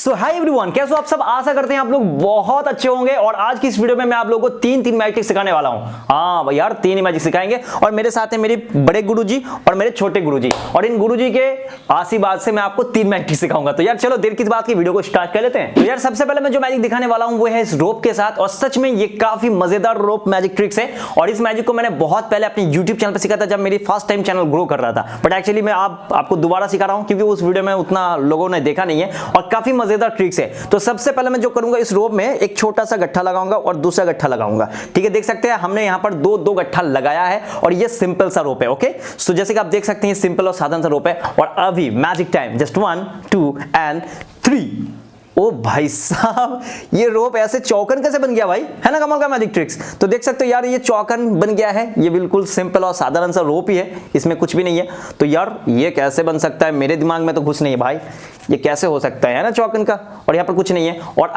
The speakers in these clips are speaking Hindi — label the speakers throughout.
Speaker 1: सो हाय एवरीवन, कैसे हो आप सब। आशा करते हैं आप लोग बहुत अच्छे होंगे। और आज की इस वीडियो में मैं आप लोगों को तीन मैजिक सिखाने वाला हूं। हाँ भाई यार, तीन ही मैजिक सिखाएंगे। और मेरे साथ है मेरे बड़े गुरुजी और मेरे छोटे गुरुजी, और इन गुरुजी के आशीर्वाद से मैं आपको तीन मैजिक सिखाऊंगा। तो यार चलो देर किस बात की, वीडियो को स्टार्ट कर लेते हैं। तो यार सबसे पहले मैं जो मैजिक दिखाने वाला हूं वो है इस रोप के साथ। और सच में ये काफी मजेदार रोप मैजिक ट्रिक्स है। और इस मैजिक को मैंने बहुत पहले अपने यूट्यूब चैनल पर सीखा था, जब मेरी फर्स्ट टाइम चैनल ग्रो कर रहा था। बट एक्चुअली मैं आपको दोबारा सिखा रहा हूं क्योंकि उस वीडियो में उतना लोगों ने देखा नहीं है और काफी मजेदार ट्रिक्स है। तो सबसे पहले मैं जो करूंगा, इस रोप में एक छोटा सा गट्ठा लगाऊंगा और दूसरा गट्ठा लगाऊंगा। ठीक है, देख सकते हैं हमने यहां पर दो गट्ठा लगाया है और ये सिंपल सा रोप है। ओके, सो जैसे कि आप देख सकते हैं सिंपल और साधारण सा रोप है। और अभी मैजिक टाइम, जस्ट 1 2 एंड 3। ओ भाई साहब, ये रोप ऐसे चौकन कैसे बन गया भाई, है ना कमाल का मैजिक ट्रिक्स। तो देख सकते हो यार, ये चौकन बन गया है। ये बिल्कुल सिंपल और साधारण सा रोप ही है, इसमें कुछ भी नहीं है। तो यार ये कैसे बन सकता है, मेरे दिमाग में तो घुस नहीं है भाई, ये कैसे हो सकता है ना चौकन का, और यहाँ पर कुछ नहीं है। और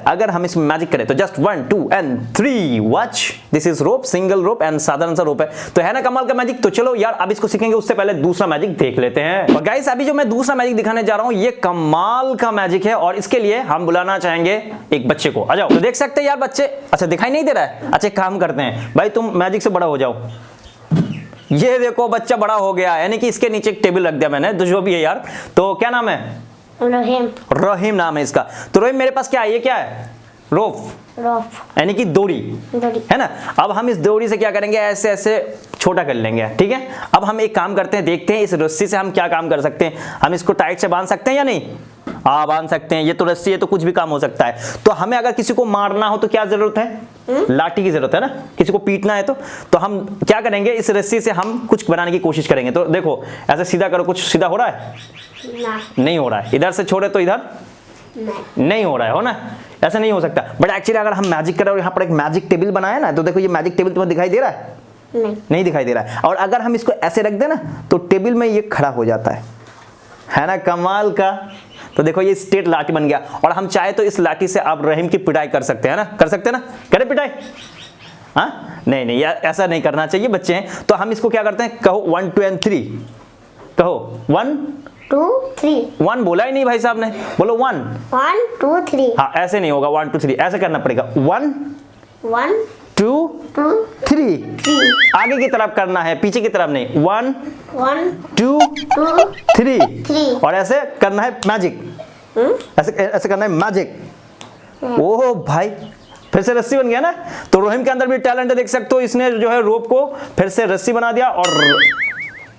Speaker 1: अगर हम इसमें मैजिक करें तो just 1 2 and 3 watch, this is rope, single rope and साधारण सा रोप है। तो है ना कमाल का मैजिक। तो चलो यार अब इसको सीखेंगे, उससे पहले दूसरा मैजिक देख लेते हैं। और गाइस अभी जो मैं दूसरा मैजिक दिखाने जा रहा हूं, ये कमाल का मैजिक है। और इसके लिए हम बुलाना चाहेंगे एक बच्चे को। आ जाओ। तो देख सकते हैं यार बच्चे, अच्छा दिखाई नहीं दे रहा है। अच्छा एक काम करते हैं भाई, तुम मैजिक से बड़ा हो जाओ। ये देखो बच्चा बड़ा हो गया, यानी कि इसके नीचे एक टेबल रख दिया मैंने, तो जो भी है यार। तो क्या नाम है?
Speaker 2: रहीम।
Speaker 1: रहीम नाम है इसका। तो रहीम मेरे पास क्या है, ये क्या है? रोप, यानी कि डोरी है ना। अब हम इस डोरी से क्या करेंगे, ऐसे ऐसे छोटा कर लेंगे। ठीक है, अब हम एक काम करते हैं, देखते हैं इस रस्सी से हम क्या काम कर सकते हैं। हम इसको टाइट से बांध सकते हैं या नहीं? हाँ बांध सकते हैं। ये तो रस्सी है तो कुछ भी काम हो सकता है। तो हमें अगर किसी को मारना हो तो क्या जरूरत है? लाठी की जरूरत है ना। किसी को पीटना है तो हम क्या करेंगे, इस रस्सी से हम कुछ बनाने की कोशिश करेंगे। तो देखो ऐसे सीधा करो, कुछ सीधा हो रहा है? नहीं हो रहा है। इधर से छोड़े तो इधर नहीं हो रहा है, हो ना, ऐसा नहीं हो सकता। बट एक्चुअली अगर हम मैजिक करें और यहाँ पर एक मैजिक टेबल बनाया ना, तो देखो ये मैजिक टेबल तुम्हें दिखाई दे रहा है? नहीं दिखाई दे रहा है। और अगर हम इसको ऐसे रख दें ना, तो टेबल में ये खड़ा हो जाता है ना कमाल का। तो देखो ये स्ट्रेट लाठी बन गया। और हम चाहे तो इस लाठी से आप रहीम की पिटाई कर सकते हैं ना, कर सकते हैं ना, करें पिटाई? हाँ नहीं ऐसा नहीं करना चाहिए, बच्चे हैं। तो हम इसको क्या करते हैं, कहो 1 2 एंड 3, कहो 1 2 3। 1 बोला ही नहीं भाई साहब ने, बोलो 1 1 2 3। हाँ ऐसे नहीं होगा, 1 2 3 ऐसे करना पड़ेगा। 1 2 3 आगे की तरफ करना है, पीछे की तरफ नहीं। 1 2 3 और ऐसे करना है मैजिक, ऐसे करना है मैजिक। ओह भाई, फिर से रस्सी बन गया ना। तो रहीम के अंदर भी टैलेंट है, देख सकते हो। इसने जो है रोप को फिर से रस्सी बना दिया, और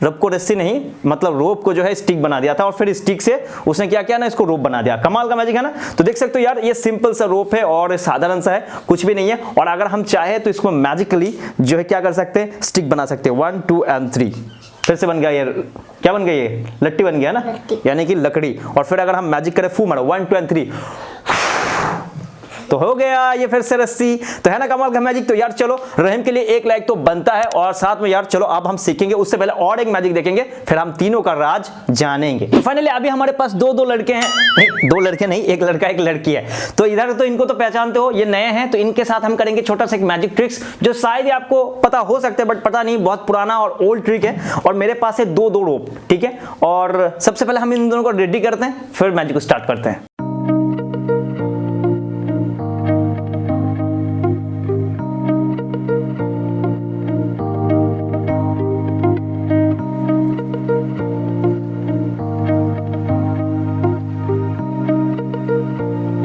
Speaker 1: रोप को रस्सी नहीं, मतलब रोप को जो है स्टिक बना दिया था, और फिर स्टिक से उसने क्या किया ना, इसको रोप बना दिया। कमाल का मैजिक है ना। तो देख सकते हो यार, ये सिंपल सा रोप है और साधारण सा है, कुछ भी नहीं है। और अगर हम चाहे तो इसको मैजिकली जो है क्या कर सकते हैं, स्टिक बना सकते हैं। 1 2 एंड 3 फिर से बन गया। ये क्या बन गया, ये लट्टी बन गया ना, यानी कि लकड़ी। और फिर अगर हम मैजिक करें, फू मारो 1 2 एंड 3 तो हो गया ये फिर से रस्सी। तो है ना कमाल का मैजिक। तो यार चलो, रहीम के लिए एक लाइक तो बनता है। और साथ में यार चलो अब हम सीखेंगे, उससे पहले और एक मैजिक देखेंगे, फिर हम तीनों का राज जानेंगे। तो फाइनली अभी हमारे पास दो लड़के हैं, नहीं 2 लड़के नहीं, एक लड़का एक लड़की है। तो इधर तो इनको तो पहचानते हो, ये नए हैं। तो इनके साथ हम करेंगे छोटा सा एक मैजिक ट्रिक्स, जो शायद आपको पता हो सकता है बट पता नहीं, बहुत पुराना और ओल्ड ट्रिक है। और मेरे पास है दो रोप। ठीक है, और सबसे पहले हम इन दोनों को रेडी करते हैं, फिर मैजिक को स्टार्ट करते हैं।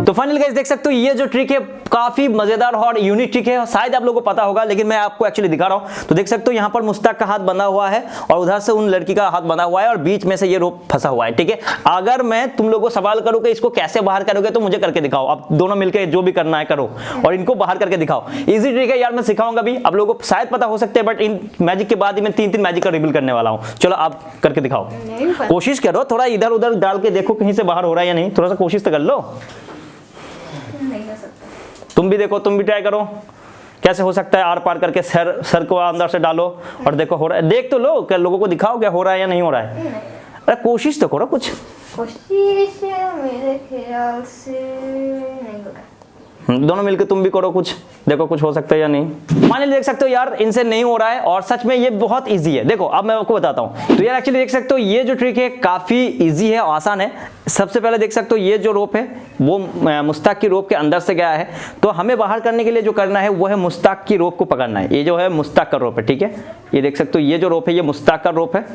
Speaker 1: तो फाइनली गाइस देख सकते हो, ये जो ट्रिक है काफी मजेदार और यूनिक ट्रिक है। शायद आप लोगों को पता होगा, लेकिन मैं आपको एक्चुअली दिखा रहा हूं। तो देख सकते हो यहाँ पर मुस्ताक का हाथ बंधा हुआ है और उधर से उन लड़की का हाथ बंधा हुआ है, और बीच में से ये रोप फंसा हुआ है। ठीक है, अगर मैं तुम लोगों को सवाल करूं कि इसको कैसे बाहर करोगे, तो मुझे करके दिखाओ। अब दोनों मिलकर जो भी करना है करो और इनको बाहर करके दिखाओ। इजी ट्रिक है यार, मैं सिखाऊंगा भी, आप लोगों को शायद पता हो सकते हैं, बट इन मैजिक के बाद ही मैं 3 मैजिक का रिवील करने वाला हूं। चलो आप करके दिखाओ, कोशिश करो, थोड़ा इधर उधर डाल के देखो कहीं से बाहर हो रहा है या नहीं, थोड़ा सा कोशिश तो कर लो। तुम भी देखो, तुम भी ट्राई करो, कैसे हो सकता है। आर पार करके सर को अंदर से डालो और देखो हो रहा है। देख तो लो, क्या लोगों को दिखाओ क्या हो रहा है या नहीं हो रहा है। अरे कोशिश तो करो कुछ।
Speaker 2: कोशिश मेरे ख्याल से नहीं हो रहा।
Speaker 1: दोनों मिलकर तुम भी करो कुछ। देखो कुछ हो सकता है या नहीं। फाइनली देख सकते हो यार इनसे नहीं हो रहा है और सच में ये बहुत इजी है। देखो अब मैं आपको बताता हूँ। तो यार एक्चुअली देख सकते हो ये जो ट्रिक है काफी इजी है, आसान है। सबसे पहले देख सकते हो ये जो रोप है वो मुस्ताक की रोप के अंदर से गया है, तो हमें बाहर करने के लिए जो करना है वो है मुस्ताक की रोप को पकड़ना है। ये जो है मुस्ताक का रोप है, ठीक है। ये देख सकते हो ये जो रोप है ये मुस्ताक का रोप है,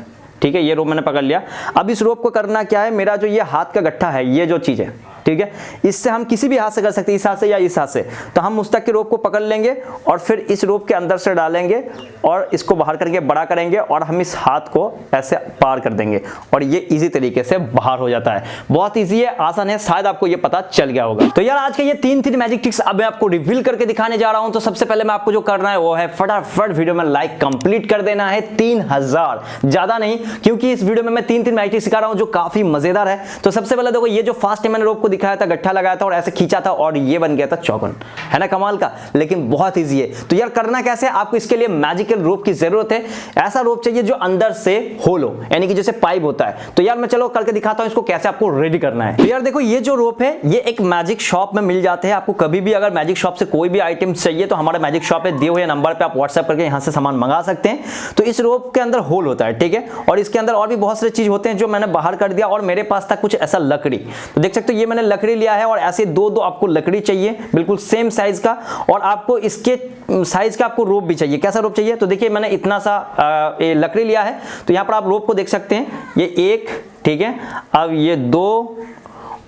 Speaker 1: ठीक है। ये रोप मैंने पकड़ लिया। अब इस रोप को करना क्या है, मेरा जो ये हाथ का गट्ठा है ये जो चीज है, ठीक है, इससे हम किसी भी हाथ से कर सकते हैं, इस हाथ से या इस हाथ से। तो हम मुस्ताक की रोप को पकड़ लेंगे और फिर इस रोप के अंदर से डालेंगे और इसको बाहर करके बड़ा करेंगे और हम इस हाथ को ऐसे पार कर देंगे और ये इजी तरीके से बाहर हो जाता है। बहुत इजी है, आसान है, शायद आपको ये पता चल गया होगा। तो यार आज के ये तीन मैजिक ट्रिक्स अब मैं आपको रिवील करके दिखाने जा रहा हूं। तो सबसे पहले मैं आपको जो करना है वो है फटाफट वीडियो में लाइक कंप्लीट कर देना है 3000, ज्यादा नहीं, क्योंकि इस वीडियो में मैं तीन मैजिक ट्रिक्स सिखा रहा हूं जो काफी मजेदार है। तो सबसे पहले देखो ये जो फास्ट टाइम मैंने रोप को दिखाया था, गट्ठा लगाया था और ऐसे खींचा था और ये बन गया था चौकोन, है ना कमाल का, लेकिन बहुत इजी है। तो यार करना कैसे, आपको इसके लिए मैजिकल रोप की जरूरत है। ऐसा रोप चाहिए जो अंदर से होल हो, यानी कि जैसे पाइप होता है। तो यार मैं चलो करके दिखाता हूं इसको कैसे आपको रेडी करना है। तो यार देखो ये जो रोप है ये एक मैजिक शॉप में मिल जाते हैं। आपको कभी भी अगर मैजिक शॉप से कोई भी आइटम चाहिए तो हमारा मैजिक शॉप है, दिए हुए नंबर पे आप व्हाट्सएप करके यहां से सामान मंगा सकते हैं। तो इस रोप के अंदर होल होता है, ठीक है, और इसके अंदर और भी बहुत सारी चीज होते हैं जो मैंने बाहर कर दिया। और मेरे पास था कुछ ऐसा लकड़ी, तो देख सकते हो ये मैंने लकड़ी लिया है और ऐसे दो आपको लकड़ी चाहिए बिल्कुल सेम साइज का, और आपको इसके साइज का आपको रोप भी चाहिए। कैसा रोप चाहिए, तो देखिए मैंने इतना सा लकड़ी लिया है। तो यहां पर आप रोप को देख सकते हैं, ये एक, ठीक है, अब ये 2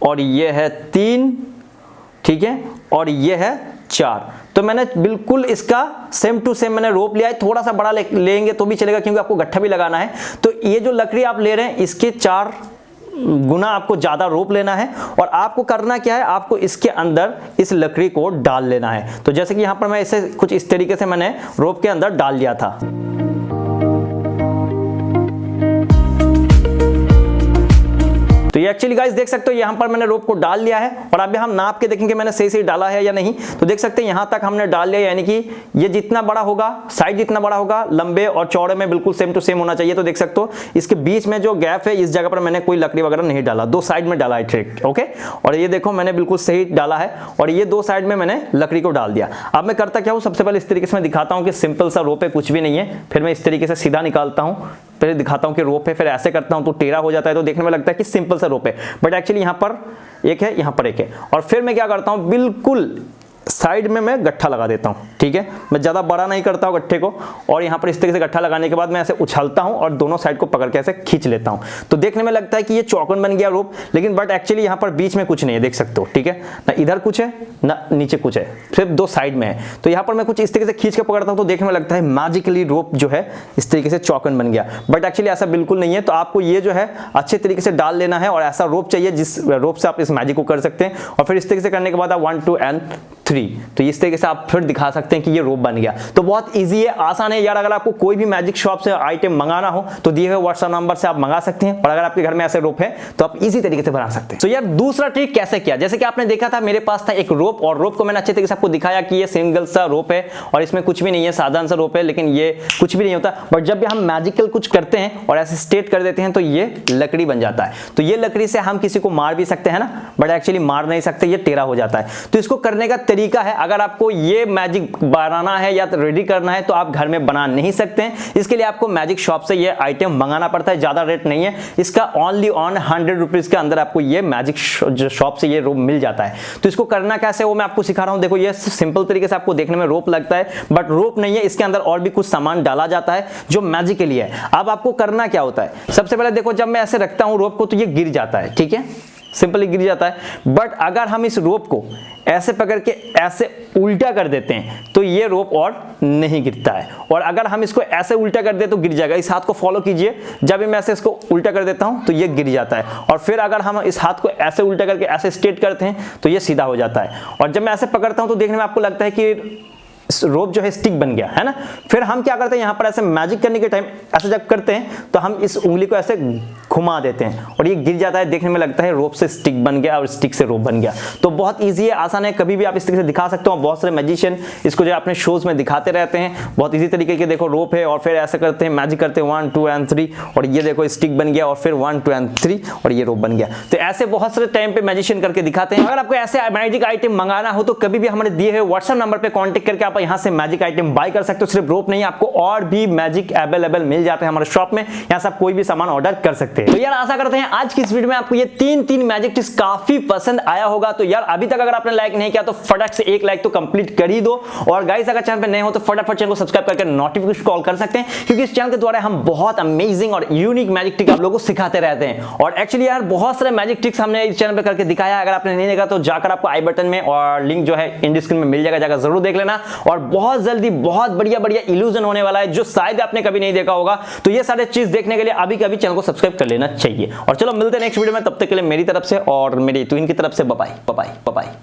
Speaker 1: और ये है 3, ठीक है, और ये है 4। तो मैंने बिल्कुल इसका सेम टू सेम मैंने रोप लिया है। थोड़ा सा बड़ा लेंगे तो भी चलेगा क्योंकि आपको गट्ठा भी लगाना है। तो ये जो लकड़ी आप ले रहे हैं इसके 4 गुना आपको ज्यादा रोप लेना है और आपको करना क्या है, आपको इसके अंदर इस लकड़ी को डाल लेना है। तो जैसे कि यहां पर मैं इसे कुछ इस तरीके से मैंने रोप के अंदर डाल दिया था। तो ये एक्चुअली गाइस देख सकते हो यहां पर मैंने रोप को डाल लिया है और अभी हम नाप के देखेंगे मैंने सही डाला है या नहीं। तो देख सकते हैं यहां तक हमने डाल लिया, यानी कि ये जितना बड़ा होगा, साइड जितना बड़ा होगा, लंबे और चौड़े में बिल्कुल सेम टू सेम होना चाहिए। तो देख सकते हो इसके बीच में जो गैप है इस जगह पर मैंने कोई लकड़ी वगैरह नहीं डाला, 2 साइड में डाला है ट्रिक, ओके। और ये देखो मैंने बिल्कुल सही डाला है और ये 2 साइड में मैंने लकड़ी को डाल दिया। अब मैं करता क्या हूं, सबसे पहले इस तरीके से मैं दिखाता हूं कि सिंपल सा रोप है, कुछ भी नहीं है। फिर मैं इस तरीके से सीधा निकालता हूं, फिर दिखाता हूं कि रोप है, फिर ऐसे करता हूं तो टेढ़ा हो जाता है, तो देखने में लगता है कि सिंपल सा रोप है, बट एक्चुअली यहां पर एक है, यहां पर एक है। और फिर मैं क्या करता हूं, बिल्कुल साइड में मैं गट्ठा लगा देता हूं, ठीक है। मैं ज्यादा बड़ा नहीं करता हूं गट्ठे को, और यहां पर इस तरीके से गट्ठा लगाने के बाद मैं ऐसे उछलता हूं और दोनों साइड को पकड़ के ऐसे खींच लेता हूं। तो देखने में लगता है कि ये चौकोन बन गया रोप, लेकिन बट एक्चुअली यहां पर बीच में कुछ नहीं है, देख सकते हो, ठीक है, ना इधर कुछ है ना नीचे कुछ है, सिर्फ 2 साइड में है। तो यहां पर मैं कुछ इस तरीके से खींच के पकड़ता हूं तो देखने में लगता है मैजिकली रोप जो है इस तरीके से चौकोन बन गया, बट एक्चुअली ऐसा बिल्कुल नहीं है। तो आपको ये जो है अच्छे तरीके से डाल लेना है और ऐसा रोप चाहिए जिस रोप से आप इस मैजिक को कर सकते हैं। और फिर इस तरीके से करने के बाद आप 1 2 and 3, तो इस तरीके से आप फिर दिखा सकते हैं कि ये रोप बन गया। तो बहुत इजी है, आसान है यार। अगर आपको कोई भी मैजिक शॉप से आइटम मंगाना हो तो दिए हुए व्हाट्सएप नंबर से आप मंगा सकते हैं, और अगर आपके घर में ऐसे रोप है तो आप इजी तरीके से बना सकते हैं। तो यार दूसरा ट्रिक कैसे किया, जैसे कि आपने देखा था मेरे पास था एक रोप, और रोप को मैंने अच्छे तरीके से आपको दिखाया कि ये सिंगल सा रोप है और इसमें कुछ भी नहीं है, साधारण सा रोप है, लेकिन ये कुछ भी नहीं होता। बट जब भी हम मैजिकल कुछ करते हैं और ऐसे स्ट्रेट कर देते हैं तो ये लकड़ी बन जाता है। तो ये लकड़ी से हम किसी को मार भी सकते हैं ना, बट एक्चुअली मार नहीं सकते, ये टेढ़ा हो जाता है। तो इसको करने का तरीका है, अगर आपको ये मैजिक बनाना है या रेडी करना है तो आप घर में बना नहीं सकते हैं। इसके लिए आपको मैजिक शॉप से ये आइटम मंगाना पड़ता है, ज्यादा रेट नहीं है इसका, ओनली ऑन 100 रुपीज के अंदर आपको ये मैजिक शॉप से ये रोप मिल जाता है। तो इसको करना कैसे वो मैं आपको सिखा रहा हूं। देखो ये सिंपल तरीके से आपको देखने में रोप लगता है, बट रोप नहीं है, इसके अंदर और भी कुछ सामान डाला जाता है जो मैजिकली है। अब आपको करना क्या होता है, सबसे पहले देखो जब मैं ऐसे रखता हूं रोप को तो ये गिर जाता है, ठीक है, सिंपली गिर जाता है। बट अगर हम इस रोप को ऐसे पकड़ के ऐसे उल्टा कर देते हैं तो ये रोप और नहीं गिरता है, और अगर हम इसको ऐसे उल्टा कर दे तो गिर जाएगा। इस हाथ को फॉलो कीजिए, जब भी मैं ऐसे इसको उल्टा कर देता हूं तो ये गिर जाता है, और फिर अगर हम इस हाथ को ऐसे उल्टा करके ऐसे स्ट्रेट करते हैं तो ये सीधा हो जाता है। और जब मैं ऐसे पकड़ता हूं तो देखने में आपको लगता है कि रोप जो है स्टिक बन गया है ना। फिर हम क्या करते हैं यहाँ पर ऐसे मैजिक करने के टाइम ऐसे जब करते हैं तो हम इस उंगली को ऐसे घुमा देते हैं और ये गिर जाता है, देखने में लगता है रोप से स्टिक बन गया और स्टिक से रोप बन गया। तो बहुत ईजी है, आसान है, कभी भी आप इस तरीके से दिखा सकते हो। बहुत सारे मैजिशियन इसको जो अपने शोज में दिखाते रहते हैं, बहुत ईजी तरीके के। देखो रोप है और फिर ऐसे करते हैं, मैजिक करते हैं 1 2 एंड 3 और ये देखो स्टिक बन गया और फिर 1 2 एंड 3 और ये रोप बन गया। तो ऐसे बहुत सारे टाइम पे मैजिशियन करके दिखाते हैं। अगर आपको ऐसे मैजिक आइटम मंगाना हो तो कभी भी हमारे दिए हुए व्हाट्सएप नंबर पे कांटेक्ट करके आप यहां से मैजिक आइटम बाय कर सकते हो। सिर्फ रोप नहीं, आपको और भी मैजिक अवेलेबल मिल जाते हैं हमारे शॉप में, यहां से आप कोई भी सामान ऑर्डर कर सकते हैं। तो यार आशा करते हैं आज की इस वीडियो में आपको ये तीन मैजिक ट्रिक्स काफी पसंद आया होगा। तो यार अभी तक अगर आपने लाइक नहीं किया तो फटाक से एक लाइक तो कंप्लीट कर ही दो। और गाइस अगर चैनल पे नए हो तो फटाफट चैनल को सब्सक्राइब करके नोटिफिकेशन कॉल कर सकते हैं, क्योंकि इस चैनल के द्वारा हम बहुत अमेजिंग और यूनिक मैजिक ट्रिक आप लोगों को सिखाते रहते हैं। और एक्चुअली यार बहुत सारे मैजिक ट्रिक्स हमने इस चैनल पे करके दिखाया है। अगर आपने नहीं देखा तो जाकर आपको आई बटन में और लिंक जो है इन स्क्रीन में मिल जाएगा, जाकर जरूर देख लेना। और बहुत जल्दी बहुत बढ़िया इल्यूजन होने वाला है जो शायद आपने कभी नहीं देखा होगा। तो ये सारे चीज देखने के लिए अभी कभी चैनल को सब्सक्राइब कर लेना चाहिए। और चलो मिलते हैं नेक्स्ट वीडियो में, तब तक के लिए मेरी तरफ से और मेरी ट्विन की तरफ से बाय बाय बाय बाय।